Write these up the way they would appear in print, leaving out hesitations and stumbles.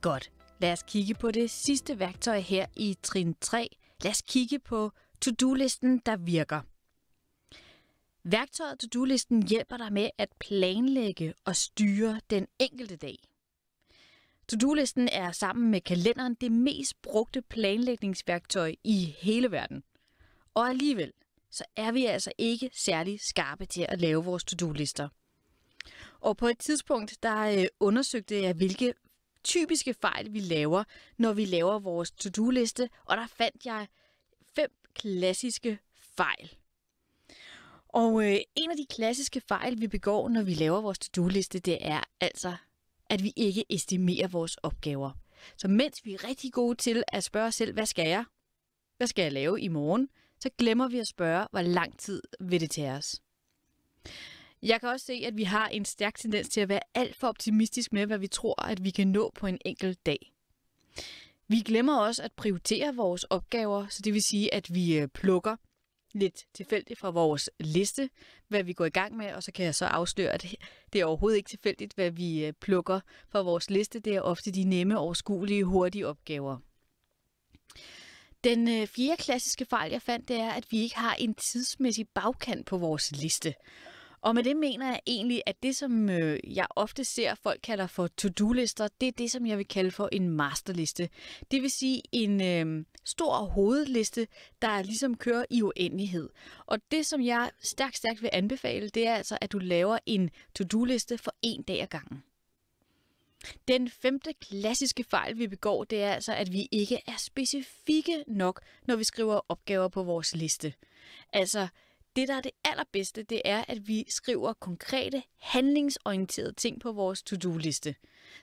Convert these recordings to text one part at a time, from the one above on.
Godt. Lad os kigge på det sidste værktøj her i trin 3. Lad os kigge på to-do-listen, der virker. Værktøjet to-do-listen hjælper dig med at planlægge og styre den enkelte dag. To-do-listen er sammen med kalenderen det mest brugte planlægningsværktøj i hele verden. Og alligevel, så er vi altså ikke særlig skarpe til at lave vores to-do-lister. Og på et tidspunkt, der undersøgte jeg, hvilke typiske fejl vi laver, når vi laver vores to-do-liste, og der fandt jeg 5 klassiske fejl. Og en af de klassiske fejl, vi begår, når vi laver vores to-do-liste, det er altså, at vi ikke estimerer vores opgaver. Så mens vi er rigtig gode til at spørge os selv, hvad skal jeg? Hvad skal jeg lave i morgen? Så glemmer vi at spørge, hvor lang tid vil det tage os. Jeg kan også se, at vi har en stærk tendens til at være alt for optimistisk med, hvad vi tror, at vi kan nå på en enkelt dag. Vi glemmer også at prioritere vores opgaver, så det vil sige, at vi plukker lidt tilfældigt fra vores liste, hvad vi går i gang med, og så kan jeg så afsløre, at det er overhovedet ikke tilfældigt, hvad vi plukker fra vores liste. Det er ofte de nemme, overskuelige, hurtige opgaver. Den 4. klassiske fejl, jeg fandt, det er, at vi ikke har en tidsmæssig bagkant på vores liste. Og med det mener jeg egentlig, at det, som jeg ofte ser, folk kalder for to-do-lister, det er det, som jeg vil kalde for en masterliste. Det vil sige en stor hovedliste, der ligesom kører i uendelighed. Og det, som jeg stærkt vil anbefale, det er altså, at du laver en to-do-liste for en dag ad gangen. Den 5. klassiske fejl, vi begår, det er altså, at vi ikke er specifikke nok, når vi skriver opgaver på vores liste. Altså, det, der er det allerbedste, det er, at vi skriver konkrete, handlingsorienterede ting på vores to-do-liste.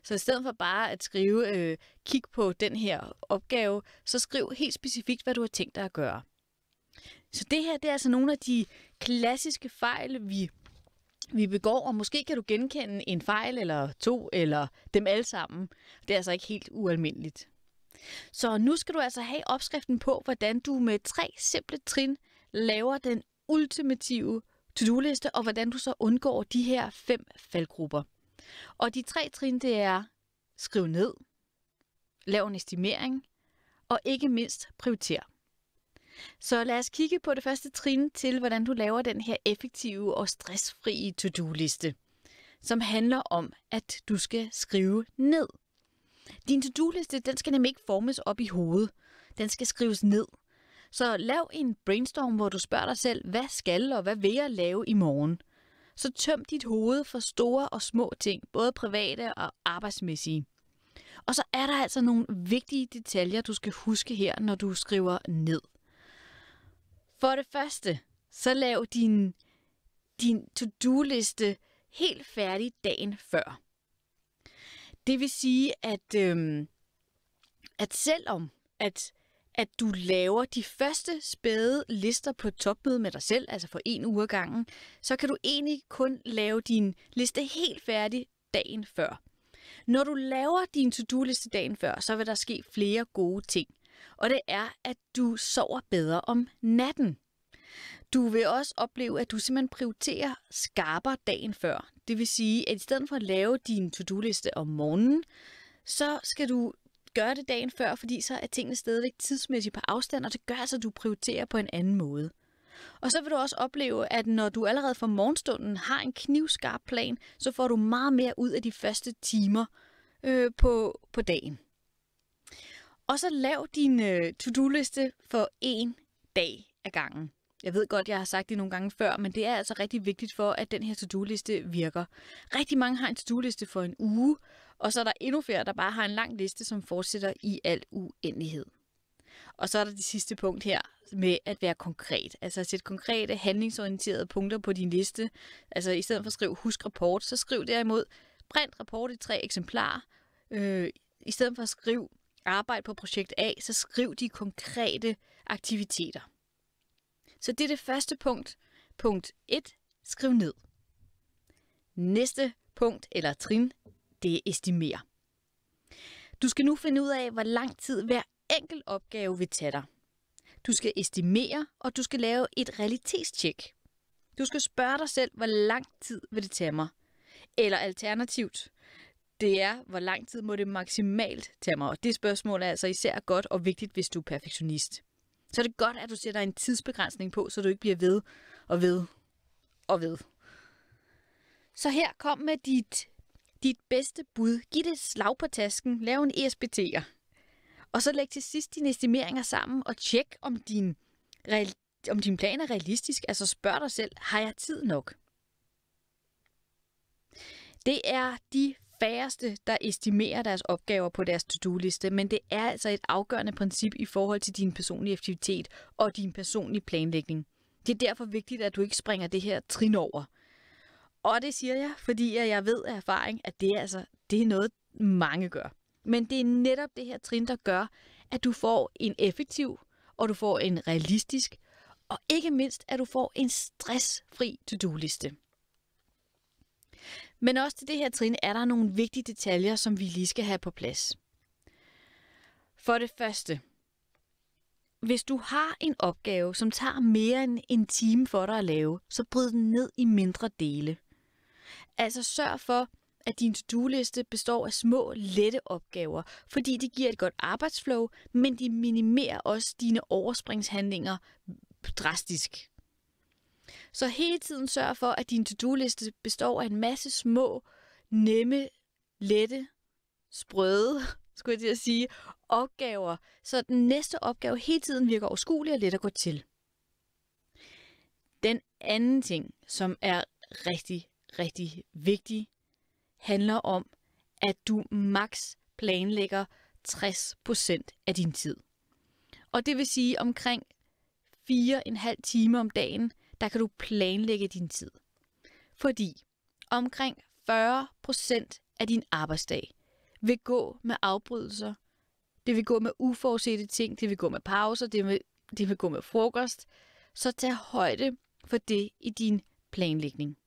Så i stedet for bare at skrive, kig på den her opgave, så skriv helt specifikt, hvad du har tænkt dig at gøre. Så det her, det er altså nogle af de klassiske fejl, vi begår, og måske kan du genkende en fejl eller 2, eller dem alle sammen. Det er altså ikke helt ualmindeligt. Så nu skal du altså have opskriften på, hvordan du med 3 simple trin laver den ultimative to-do-liste, og hvordan du så undgår de her 5 faldgrupper. Og de 3 trin, det er skriv ned, lav en estimering, og ikke mindst prioriter. Så lad os kigge på det første trin til, hvordan du laver den her effektive og stressfrie to-do-liste, som handler om, at du skal skrive ned. Din to-do-liste, den skal nemlig ikke formes op i hovedet. Den skal skrives ned. Så lav en brainstorm, hvor du spørger dig selv, hvad skal og hvad vil jeg lave i morgen? Så tøm dit hoved for store og små ting, både private og arbejdsmæssige. Og så er der altså nogle vigtige detaljer, du skal huske her, når du skriver ned. For det første, så lav din to-do-liste helt færdig dagen før. Det vil sige, at selvom at du laver de første spæde lister på et topmøde med dig selv, altså for 1 uge ad gangen, så kan du egentlig kun lave din liste helt færdig dagen før. Når du laver din to-do-liste dagen før, så vil der ske flere gode ting. Og det er, at du sover bedre om natten. Du vil også opleve, at du simpelthen prioriterer skarpere dagen før. Det vil sige, at i stedet for at lave din to-do-liste om morgenen, så skal du gøre det dagen før, fordi så er tingene stadigvæk tidsmæssigt på afstand, og det gør altså, at du prioriterer på en anden måde. Og så vil du også opleve, at når du allerede fra morgenstunden har en knivskarp plan, så får du meget mere ud af de første timer på dagen. Og så lav din to-do-liste for 1 dag ad gangen. Jeg ved godt, jeg har sagt det nogle gange før, men det er altså rigtig vigtigt for, at den her to-do-liste virker. Rigtig mange har en to-do-liste for en uge, og så er der endnu flere, der bare har en lang liste, som fortsætter i al uendelighed. Og så er der det sidste punkt her med at være konkret. Altså at sætte konkrete, handlingsorienterede punkter på din liste. Altså i stedet for at skrive husk rapport, så skriv derimod print rapport i 3 eksemplarer. I stedet for at skrive arbejde på projekt A, så skriv de konkrete aktiviteter. Så det er det første punkt. Punkt 1. Skriv ned. Næste punkt eller trin, det er estimere. Du skal nu finde ud af, hvor lang tid hver enkelt opgave vil tage dig. Du skal estimere, og du skal lave et realitetstjek. Du skal spørge dig selv, hvor lang tid vil det tage mig? Eller alternativt, det er, hvor lang tid må det maksimalt tage mig? Og det spørgsmål er altså især godt og vigtigt, hvis du er perfektionist. Så er det godt, at du sætter en tidsbegrænsning på, så du ikke bliver ved og ved og ved. Så her kom med dit bedste bud. Giv det et slag på tasken. Lav en ESBT'er. Og så læg til sidst dine estimeringer sammen og tjek, om din plan er realistisk. Altså spørg dig selv, har jeg tid nok? Det er de færreste, der estimerer deres opgaver på deres to-do-liste, men det er altså et afgørende princip i forhold til din personlige aktivitet og din personlige planlægning. Det er derfor vigtigt, at du ikke springer det her trin over. Og det siger jeg, fordi jeg ved af erfaring, at det er noget, mange gør. Men det er netop det her trin, der gør, at du får en effektiv, og du får en realistisk, og ikke mindst, at du får en stressfri to-do-liste. Men også til det her trin er der nogle vigtige detaljer, som vi lige skal have på plads. For det første, hvis du har en opgave, som tager mere end en time for dig at lave, så bryd den ned i mindre dele. Altså sørg for, at din to-do-liste består af små, lette opgaver, fordi det giver et godt arbejdsflow, men de minimerer også dine overspringshandlinger drastisk. Så hele tiden sørg for, at din to-do-liste består af en masse små, nemme, lette, sprøde, skulle jeg til at sige, opgaver, så den næste opgave hele tiden virker overskuelig og let at gå til. Den anden ting, som er rigtig, rigtig vigtig, handler om, at du maks planlægger 60% af din tid. Og det vil sige omkring 4,5 timer om dagen, der kan du planlægge din tid. Fordi omkring 40% af din arbejdsdag vil gå med afbrydelser, det vil gå med uforudsete ting, det vil gå med pauser, det vil gå med frokost. Så tag højde for det i din planlægning.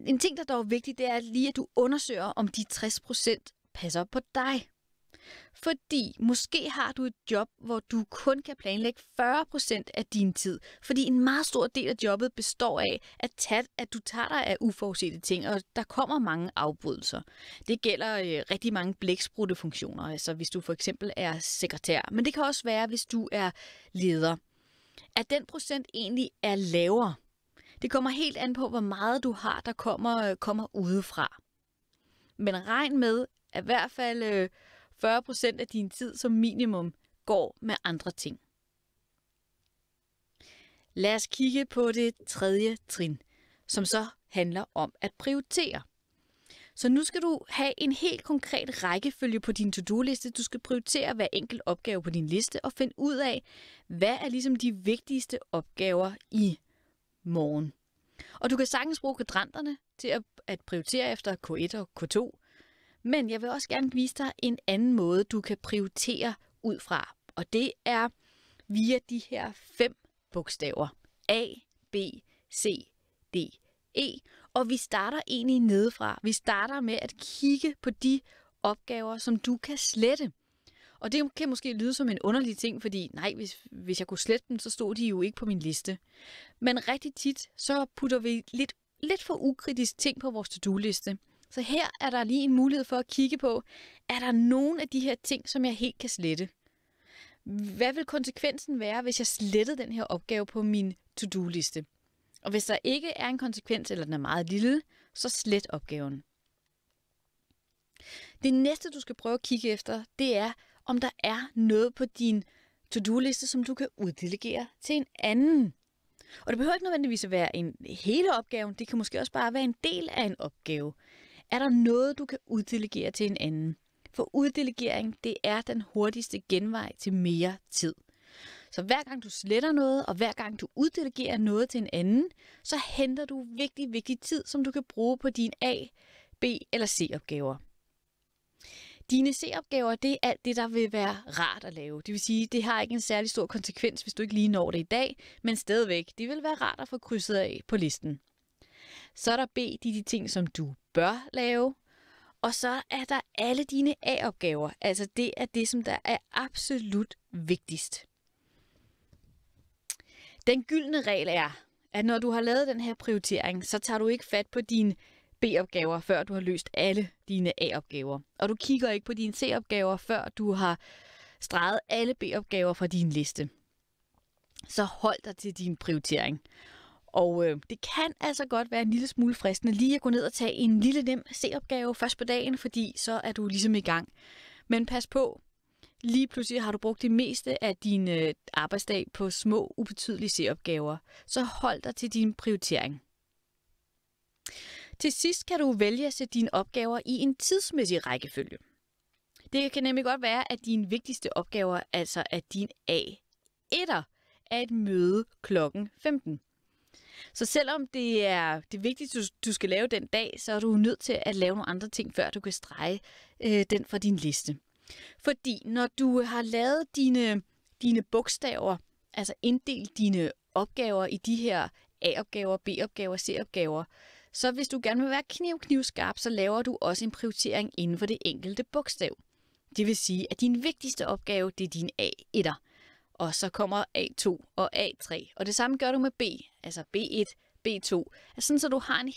En ting, der dog er vigtigt, det er lige, at du undersøger, om de 60% passer på dig. Fordi måske har du et job, hvor du kun kan planlægge 40% af din tid. Fordi en meget stor del af jobbet består af, at du tager dig af uforudsete ting, og der kommer mange afbrydelser. Det gælder rigtig mange blækspruttefunktioner, altså hvis du for eksempel er sekretær. Men det kan også være, hvis du er leder. At den procent egentlig er lavere. Det kommer helt an på, hvor meget du har, der kommer udefra. Men regn med, at i hvert fald 40% af din tid som minimum går med andre ting. Lad os kigge på det tredje trin, som så handler om at prioritere. Så nu skal du have en helt konkret rækkefølge på din to-do-liste. Du skal prioritere hver enkelt opgave på din liste og finde ud af, hvad er ligesom de vigtigste opgaver i morgen. Og du kan sagtens bruge kvadranterne til at prioritere efter K1 og K2. Men jeg vil også gerne vise dig en anden måde, du kan prioritere ud fra. Og det er via de her 5 bogstaver. A, B, C, D, E. Og vi starter egentlig nedefra. Vi starter med at kigge på de opgaver, som du kan slette. Og det kan måske lyde som en underlig ting, fordi nej, hvis jeg kunne slette dem, så stod de jo ikke på min liste. Men rigtig tit, så putter vi lidt for ukritisk ting på vores to-do-liste. Så her er der lige en mulighed for at kigge på, er der nogen af de her ting, som jeg helt kan slette? Hvad vil konsekvensen være, hvis jeg slettede den her opgave på min to-do-liste? Og hvis der ikke er en konsekvens, eller den er meget lille, så slet opgaven. Det næste, du skal prøve at kigge efter, det er, om der er noget på din to-do-liste, som du kan uddelegere til en anden. Og det behøver ikke nødvendigvis at være en hele opgaven, det kan måske også bare være en del af en opgave. Er der noget, du kan uddelegere til en anden? For uddelegering, det er den hurtigste genvej til mere tid. Så hver gang du sletter noget, og hver gang du uddelegerer noget til en anden, så henter du vigtig tid, som du kan bruge på dine A, B eller C-opgaver. Dine C-opgaver, det er alt det, der vil være rart at lave. Det vil sige, det har ikke en særlig stor konsekvens, hvis du ikke lige når det i dag, men stadigvæk, det vil være rart at få krydset af på listen. Så er der B, de ting, som du bør lave. Og så er der alle dine A-opgaver. Altså det er det, som der er absolut vigtigst. Den gyldne regel er, at når du har lavet den her prioritering, så tager du ikke fat på din B-opgaver, før du har løst alle dine A-opgaver. Og du kigger ikke på dine C-opgaver, før du har streget alle B-opgaver fra din liste. Så hold dig til din prioritering. Og det kan altså godt være en lille smule fristende lige at gå ned og tage en lille nem C-opgave først på dagen, fordi så er du ligesom i gang. Men pas på, lige pludselig har du brugt det meste af din arbejdsdag på små, ubetydelige C-opgaver. Så hold dig til din prioritering. Til sidst kan du vælge at sætte dine opgaver i en tidsmæssig rækkefølge. Det kan nemlig godt være, at dine vigtigste opgaver, altså at din A1'er, er et møde klokken 15. Så selvom det er det vigtigste, du skal lave den dag, så er du nødt til at lave nogle andre ting, før du kan strege den fra din liste. Fordi når du har lavet dine bogstaver, altså inddelt dine opgaver i de her A-opgaver, B-opgaver, C-opgaver, så hvis du gerne vil være knivskarp, så laver du også en prioritering inden for det enkelte bogstav. Det vil sige, at din vigtigste opgave, det er din A1'er. Og så kommer A2 og A3. Og det samme gør du med B, altså B1, B2. Altså sådan, så du har en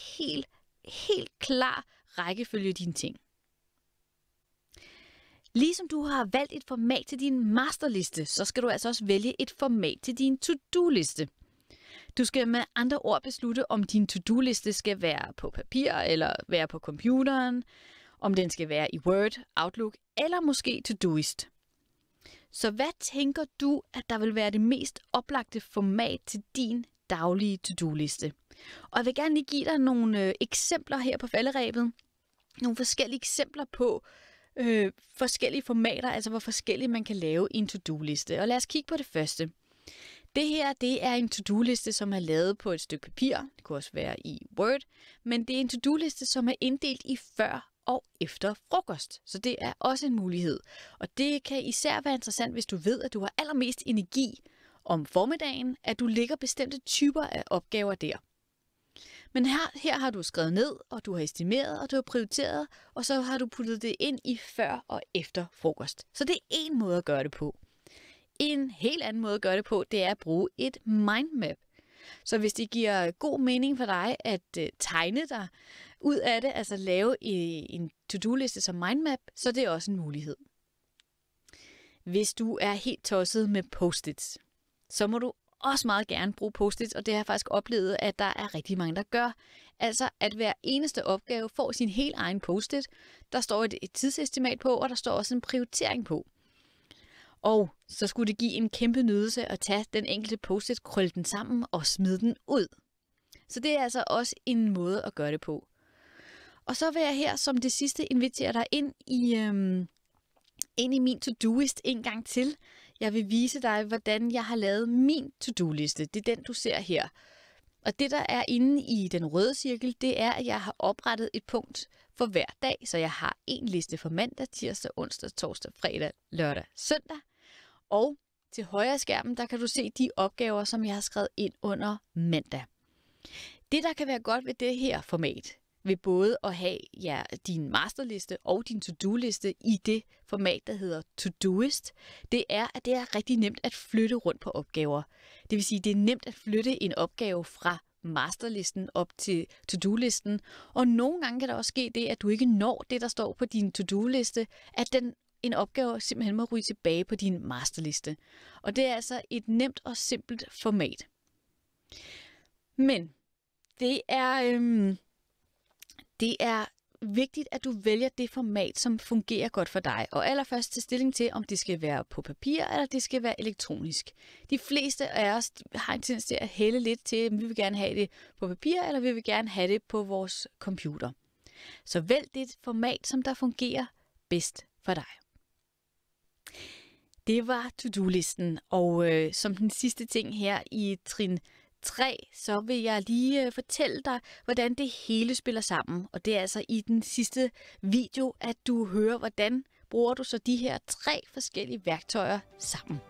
helt klar rækkefølge af dine ting. Ligesom du har valgt et format til din masterliste, så skal du altså også vælge et format til din to-do-liste. Du skal med andre ord beslutte, om din to-do-liste skal være på papir eller være på computeren, om den skal være i Word, Outlook eller måske Todoist. Så hvad tænker du, at der vil være det mest oplagte format til din daglige to-do-liste? Og jeg vil gerne lige give dig nogle eksempler her på falderebet. Nogle forskellige eksempler på forskellige formater, altså hvor forskellige man kan lave en to-do-liste. Og lad os kigge på det første. Det her, det er en to-do-liste, som er lavet på et stykke papir. Det kunne også være i Word. Men det er en to-do-liste, som er inddelt i før og efter frokost. Så det er også en mulighed. Og det kan især være interessant, hvis du ved, at du har allermest energi om formiddagen, at du lægger bestemte typer af opgaver der. Men her har du skrevet ned, og du har estimeret, og du har prioriteret, og så har du puttet det ind i før og efter frokost. Så det er en måde at gøre det på. En helt anden måde at gøre det på, det er at bruge et mindmap. Så hvis det giver god mening for dig at tegne dig ud af det, altså lave en to-do-liste som mindmap, så det er også en mulighed. Hvis du er helt tosset med post-its, så må du også meget gerne bruge post-its, og det har jeg faktisk oplevet, at der er rigtig mange, der gør. Altså, at hver eneste opgave får sin helt egen post-it. Der står et tidsestimat på, og der står også en prioritering på. Og så skulle det give en kæmpe nydelse at tage den enkelte post-it, krølle den sammen og smide den ud. Så det er altså også en måde at gøre det på. Og så vil jeg her som det sidste invitere dig ind i min to-do-list en gang til. Jeg vil vise dig, hvordan jeg har lavet min to-do-liste. Det er den, du ser her. Og det, der er inde i den røde cirkel, det er, at jeg har oprettet et punkt for hver dag. Så jeg har en liste for mandag, tirsdag, onsdag, torsdag, fredag, lørdag, søndag. Og til højre af skærmen, der kan du se de opgaver, som jeg har skrevet ind under mandag. Det, der kan være godt ved det her format, ved både at have din masterliste og din to-do-liste i det format, der hedder Todoist, det er, at det er rigtig nemt at flytte rundt på opgaver. Det vil sige, det er nemt at flytte en opgave fra masterlisten op til to-do-listen, og nogle gange kan der også ske det, at du ikke når det, der står på din to-do-liste, at en opgave simpelthen må ryge tilbage på din masterliste. Og det er altså et nemt og simpelt format. Men det er vigtigt, at du vælger det format, som fungerer godt for dig. Og allerførst til stilling til, om det skal være på papir, eller det skal være elektronisk. De fleste af os har en tendens til at hælde lidt til, at vi vil gerne have det på papir, eller vi vil gerne have det på vores computer. Så vælg det format, som der fungerer bedst for dig. Det var to-do-listen, og som den sidste ting her i trin 3, så vil jeg lige fortælle dig, hvordan det hele spiller sammen. Og det er altså i den sidste video, at du hører, hvordan bruger du så de her 3 forskellige værktøjer sammen.